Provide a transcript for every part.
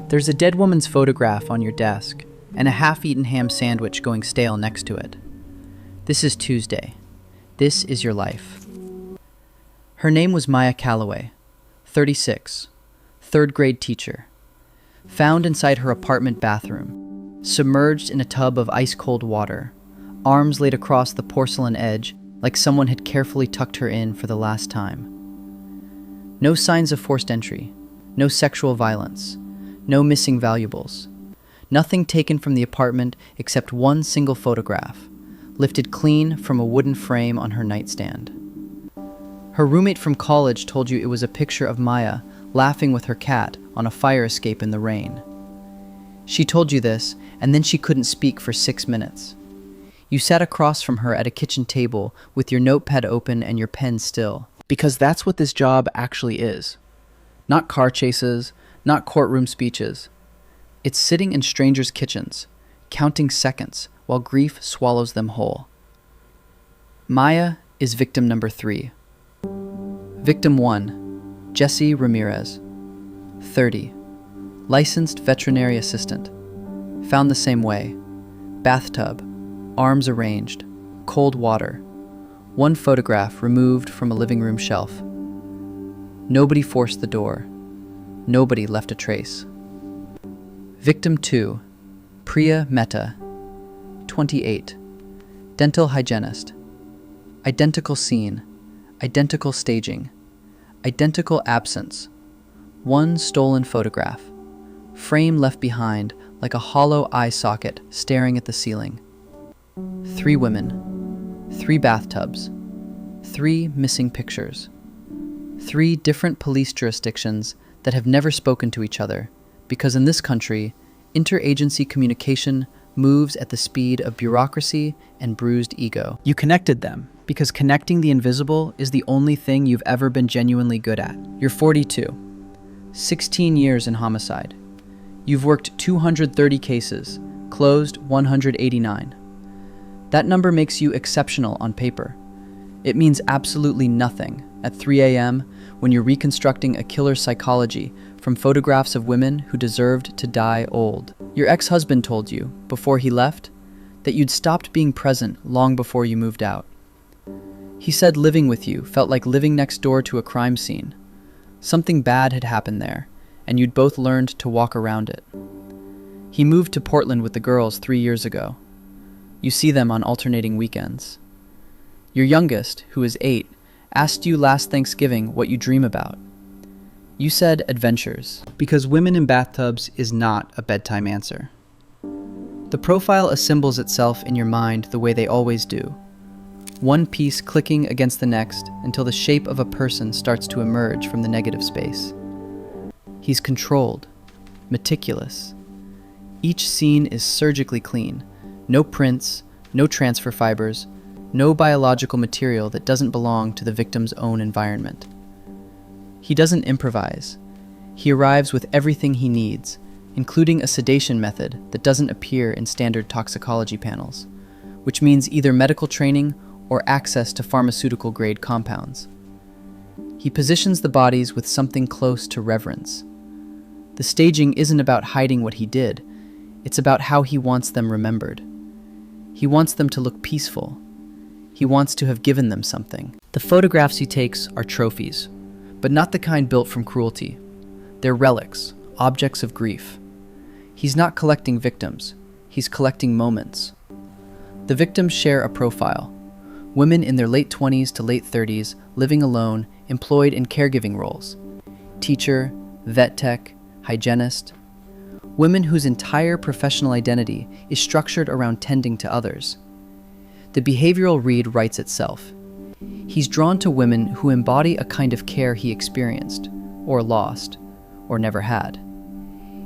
There's a dead woman's photograph on your desk and a half-eaten ham sandwich going stale next to it. This is Tuesday. This is your life. Her name was Maya Calloway, 36, third-grade teacher. Found inside her apartment bathroom, submerged in a tub of ice-cold water, arms laid across the porcelain edge like someone had carefully tucked her in for the last time. No signs of forced entry, no sexual violence, no missing valuables. Nothing taken from the apartment except one single photograph, lifted clean from a wooden frame on her nightstand. Her roommate from college told you it was a picture of Maya laughing with her cat on a fire escape in the rain. She told you this, and then she couldn't speak for 6 minutes. You sat across from her at a kitchen table with your notepad open and your pen still. Because that's what this job actually is. Not car chases, not courtroom speeches. It's sitting in strangers' kitchens, counting seconds while grief swallows them whole. Maya is victim number 3. Victim 1, Jesse Ramirez, 30, licensed veterinary assistant. Found the same way. Bathtub, arms arranged, cold water, one photograph removed from a living room shelf. Nobody forced the door. Nobody left a trace. Victim 2, Priya Mehta, 28, dental hygienist. Identical scene, identical staging, identical absence. One stolen photograph, frame left behind like a hollow eye socket staring at the ceiling. 3 women, 3 bathtubs, 3 missing pictures. 3 different police jurisdictions that have never spoken to each other, because in this country, interagency communication moves at the speed of bureaucracy and bruised ego. You connected them, because connecting the invisible is the only thing you've ever been genuinely good at. You're 42, 16 years in homicide. You've worked 230 cases, closed 189. That number makes you exceptional on paper. It means absolutely nothing at 3 a.m. when you're reconstructing a killer's psychology from photographs of women who deserved to die old. Your ex-husband told you, before he left, that you'd stopped being present long before you moved out. He said living with you felt like living next door to a crime scene. Something bad had happened there, and you'd both learned to walk around it. He moved to Portland with the girls 3 years ago. You see them on alternating weekends. Your youngest, who is 8, asked you last Thanksgiving what you dream about. You said adventures, because women in bathtubs is not a bedtime answer. The profile assembles itself in your mind the way they always do. One piece clicking against the next until the shape of a person starts to emerge from the negative space. He's controlled, meticulous. Each scene is surgically clean. No prints, no transfer fibers, no biological material that doesn't belong to the victim's own environment. He doesn't improvise. He arrives with everything he needs, including a sedation method that doesn't appear in standard toxicology panels, which means either medical training or access to pharmaceutical-grade compounds. He positions the bodies with something close to reverence. The staging isn't about hiding what he did. It's about how he wants them remembered. He wants them to look peaceful. He wants to have given them something. The photographs he takes are trophies, but not the kind built from cruelty. They're relics, objects of grief. He's not collecting victims. He's collecting moments. The victims share a profile. Women in their late 20s to late 30s, living alone, employed in caregiving roles. Teacher, vet tech, hygienist. Women whose entire professional identity is structured around tending to others. The behavioral read writes itself. He's drawn to women who embody a kind of care he experienced, or lost, or never had.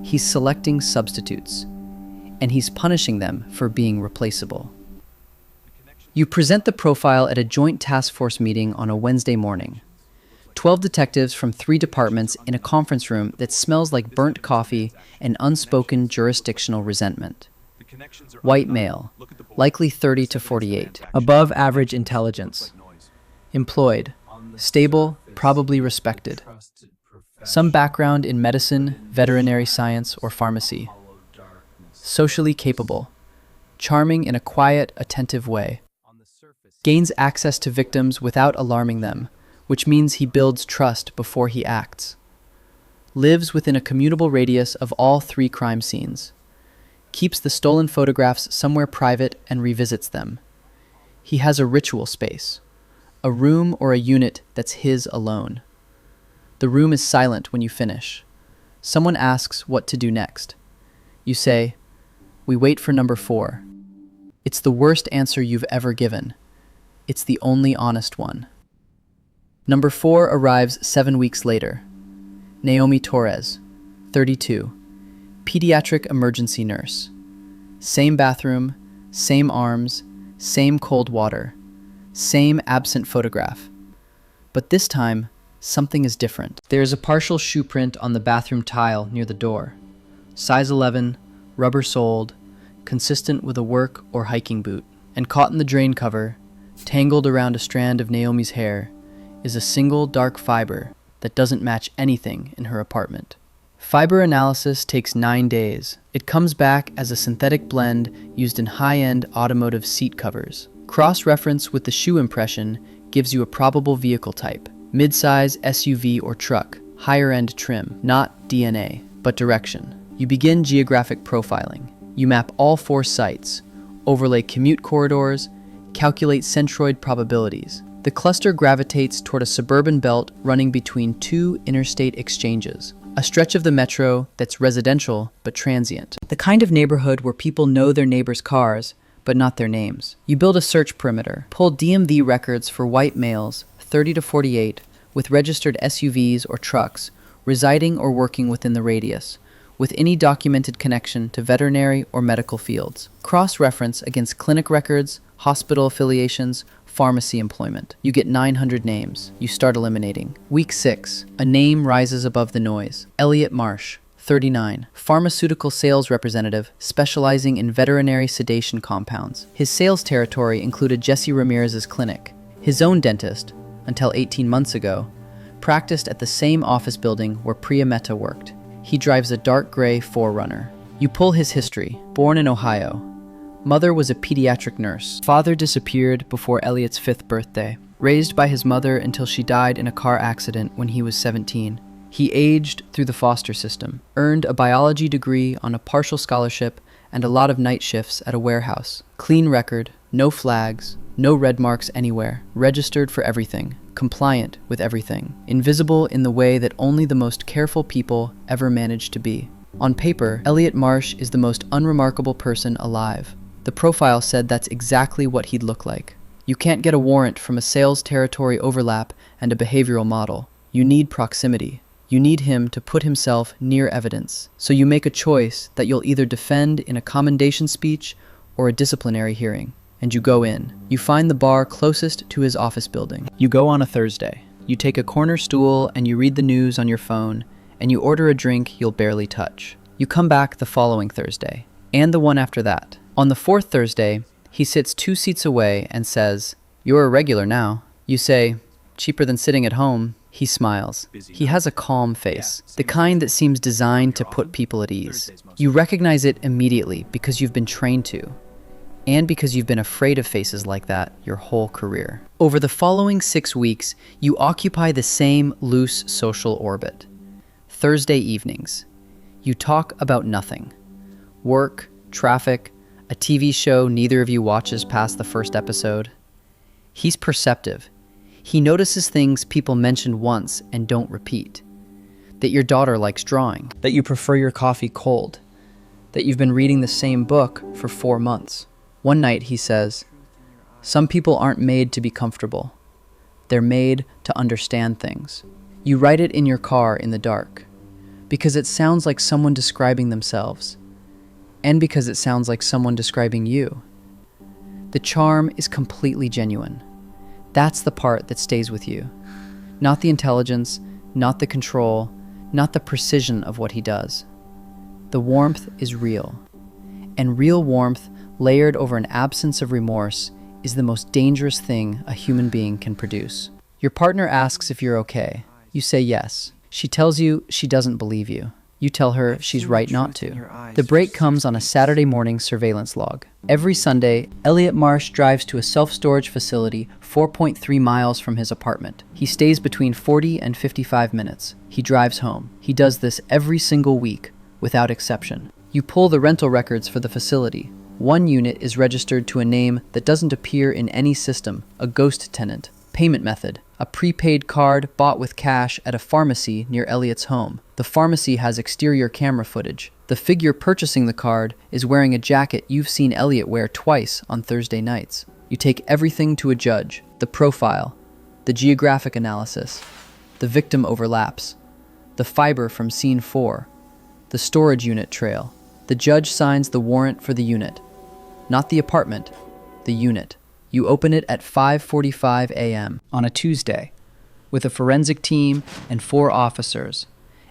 He's selecting substitutes, and he's punishing them for being replaceable. You present the profile at a joint task force meeting on a Wednesday morning. 12 detectives from 3 departments in a conference room that smells like burnt coffee and unspoken jurisdictional resentment. White male, likely 30 to 48, above average intelligence. Employed, stable, probably respected. Some background in medicine, veterinary science, or pharmacy. Socially capable. Charming in a quiet, attentive way. Gains access to victims without alarming them, which means he builds trust before he acts. Lives within a commutable radius of all 3 crime scenes. Keeps the stolen photographs somewhere private and revisits them. He has a ritual space, a room or a unit that's his alone. The room is silent when you finish. Someone asks what to do next. You say, "We wait for number 4. It's the worst answer you've ever given. It's the only honest one. Number 4 arrives 7 weeks later. Naomi Torres, 32, pediatric emergency nurse. Same bathroom, same arms, same cold water, same absent photograph. But this time, something is different. There is a partial shoe print on the bathroom tile near the door. Size 11, rubber-soled, consistent with a work or hiking boot. And caught in the drain cover, tangled around a strand of Naomi's hair, is a single dark fiber that doesn't match anything in her apartment. Fiber analysis takes 9 days. It comes back as a synthetic blend used in high-end automotive seat covers. Cross-reference with the shoe impression gives you a probable vehicle type. Mid-size SUV or truck, higher-end trim, not DNA, but direction. You begin geographic profiling. You map all 4 sites, overlay commute corridors, calculate centroid probabilities. The cluster gravitates toward a suburban belt running between 2 interstate exchanges, a stretch of the metro that's residential but transient. The kind of neighborhood where people know their neighbors' cars, but not their names. You build a search perimeter, pull DMV records for white males, 30 to 48, with registered SUVs or trucks, residing or working within the radius, with any documented connection to veterinary or medical fields. Cross-reference against clinic records, hospital affiliations, pharmacy employment. You get 900 names. You start eliminating. Week 6. A name rises above the noise. Elliot Marsh, 39. Pharmaceutical sales representative specializing in veterinary sedation compounds. His sales territory included Jesse Ramirez's clinic. His own dentist, until 18 months ago, practiced at the same office building where Priya Mehta worked. He drives a dark gray 4Runner. You pull his history. Born in Ohio. Mother was a pediatric nurse. Father disappeared before Elliot's 5th birthday. Raised by his mother until she died in a car accident when he was 17. He aged through the foster system. Earned a biology degree on a partial scholarship and a lot of night shifts at a warehouse. Clean record, no flags, no red marks anywhere. Registered for everything. Compliant with everything. Invisible in the way that only the most careful people ever manage to be. On paper, Elliot Marsh is the most unremarkable person alive. The profile said that's exactly what he'd look like. You can't get a warrant from a sales territory overlap and a behavioral model. You need proximity. You need him to put himself near evidence. So you make a choice that you'll either defend in a commendation speech or a disciplinary hearing. And you go in. You find the bar closest to his office building. You go on a Thursday. You take a corner stool and you read the news on your phone, and you order a drink you'll barely touch. You come back the following Thursday, and the one after that. On the 4th Thursday, he sits 2 seats away and says, "You're a regular now." You say, "Cheaper than sitting at home." He smiles. He has a calm face, the kind that seems designed to put people at ease. You recognize it immediately because you've been trained to, and because you've been afraid of faces like that your whole career. Over the following 6 weeks, you occupy the same loose social orbit. Thursday evenings. You talk about nothing. Work, traffic, a TV show neither of you watches past the first episode. He's perceptive. He notices things people mentioned once and don't repeat. That your daughter likes drawing. That you prefer your coffee cold. That you've been reading the same book for 4 months. One night he says, "Some people aren't made to be comfortable. They're made to understand things." You write it in your car in the dark, because it sounds like someone describing themselves, and because it sounds like someone describing you. The charm is completely genuine. That's the part that stays with you. Not the intelligence, not the control, not the precision of what he does. The warmth is real. And real warmth, layered over an absence of remorse, is the most dangerous thing a human being can produce. Your partner asks if you're okay. You say yes. She tells you she doesn't believe you. You tell her she's right not to. The break comes on a Saturday morning surveillance log. Every Sunday, Elliot Marsh drives to a self-storage facility 4.3 miles from his apartment. He stays between 40 and 55 minutes. He drives home. He does this every single week, without exception. You pull the rental records for the facility. One unit is registered to a name that doesn't appear in any system, a ghost tenant. Payment method: a prepaid card bought with cash at a pharmacy near Elliot's home. The pharmacy has exterior camera footage. The figure purchasing the card is wearing a jacket you've seen Elliot wear twice on Thursday nights. You take everything to a judge: the profile, the geographic analysis, the victim overlaps, the fiber from scene 4, the storage unit trail. The judge signs the warrant for the unit. Not the apartment, the unit. You open it at 5:45 a.m. on a Tuesday, with a forensic team and 4 officers,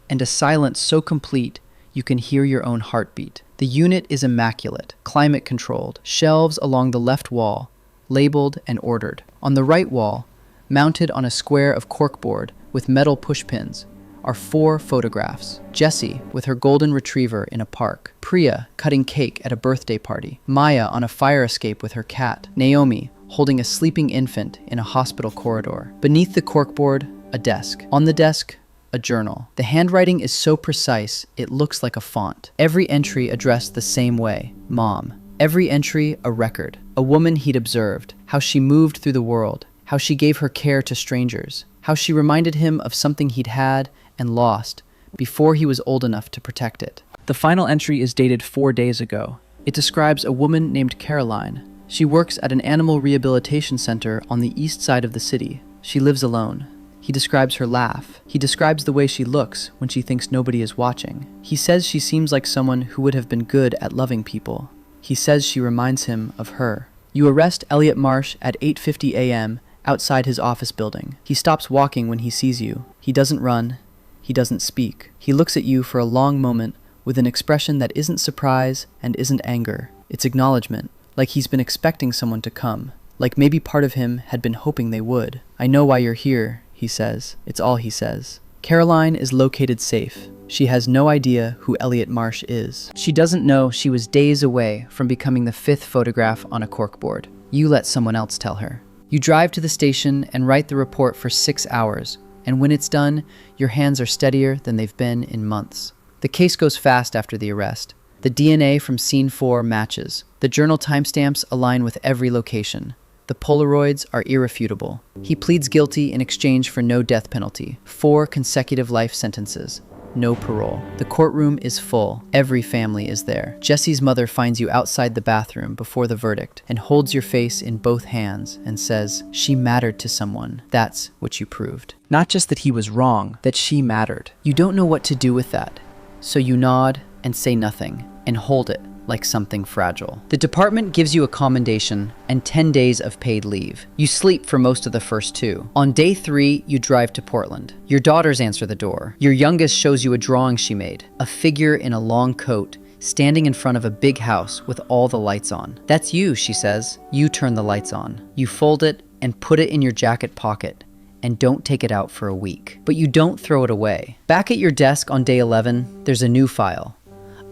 and a silence so complete you can hear your own heartbeat. The unit is immaculate, climate-controlled, shelves along the left wall, labeled and ordered. On the right wall, mounted on a square of corkboard with metal pushpins, are 4 photographs. Jessie with her golden retriever in a park. Priya cutting cake at a birthday party. Maya on a fire escape with her cat. Naomi holding a sleeping infant in a hospital corridor. Beneath the corkboard, a desk. On the desk, a journal. The handwriting is so precise, it looks like a font. Every entry addressed the same way: Mom. Every entry a record. A woman he'd observed. How she moved through the world. How she gave her care to strangers. How she reminded him of something he'd had and lost before he was old enough to protect it. The final entry is dated 4 days ago. It describes a woman named Caroline. She works at an animal rehabilitation center on the east side of the city. She lives alone. He describes her laugh. He describes the way she looks when she thinks nobody is watching. He says she seems like someone who would have been good at loving people. He says she reminds him of her. You arrest Elliot Marsh at 8:50 a.m. outside his office building. He stops walking when he sees you. He doesn't run. He doesn't speak. He looks at you for a long moment with an expression that isn't surprise and isn't anger. It's acknowledgement, like he's been expecting someone to come, like maybe part of him had been hoping they would. I know why you're here, he says. It's all he says. Caroline is located safe. She has no idea who Elliot Marsh is. She doesn't know she was days away from becoming the 5th photograph on a corkboard. You let someone else tell her. You drive to the station and write the report for 6 hours. And when it's done, your hands are steadier than they've been in months. The case goes fast after the arrest. The DNA from scene 4 matches. The journal timestamps align with every location. The Polaroids are irrefutable. He pleads guilty in exchange for no death penalty. 4 consecutive life sentences. No parole. The courtroom is full. Every family is there. Jessie's mother finds you outside the bathroom before the verdict and holds your face in both hands and says, "She mattered to someone. That's what you proved." Not just that he was wrong, that she mattered. You don't know what to do with that. So you nod and say nothing and hold it like something fragile. The department gives you a commendation and 10 days of paid leave. You sleep for most of the first 2. On day 3, you drive to Portland. Your daughters answer the door. Your youngest shows you a drawing she made, a figure in a long coat, standing in front of a big house with all the lights on. "That's you," she says. You turn the lights on. You fold it and put it in your jacket pocket, and don't take it out for a week. But you don't throw it away. Back at your desk on day 11, there's a new file.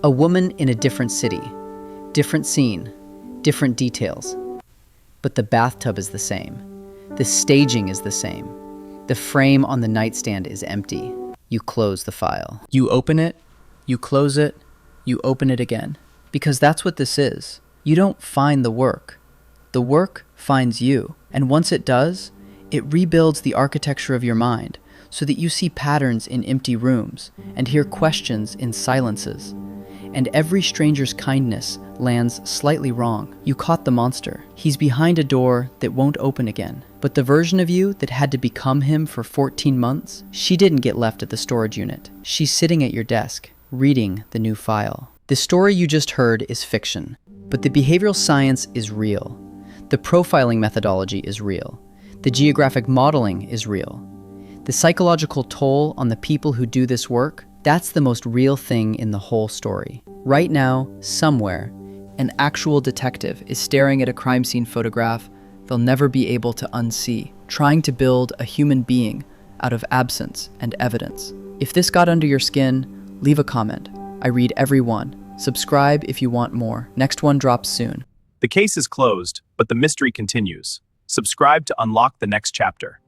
A woman in a different city, different scene, different details. But the bathtub is the same. The staging is the same. The frame on the nightstand is empty. You close the file. You open it, you close it, you open it again. Because that's what this is. You don't find the work. The work finds you. And once it does, it rebuilds the architecture of your mind so that you see patterns in empty rooms and hear questions in silences. And every stranger's kindness lands slightly wrong. You caught the monster. He's behind a door that won't open again. But the version of you that had to become him for 14 months, she didn't get left at the storage unit. She's sitting at your desk, reading the new file. The story you just heard is fiction, but the behavioral science is real. The profiling methodology is real. The geographic modeling is real. The psychological toll on the people who do this work, that's the most real thing in the whole story. Right now, somewhere, an actual detective is staring at a crime scene photograph they'll never be able to unsee, trying to build a human being out of absence and evidence. If this got under your skin, leave a comment. I read every one. Subscribe if you want more. Next one drops soon. The case is closed, but the mystery continues. Subscribe to unlock the next chapter.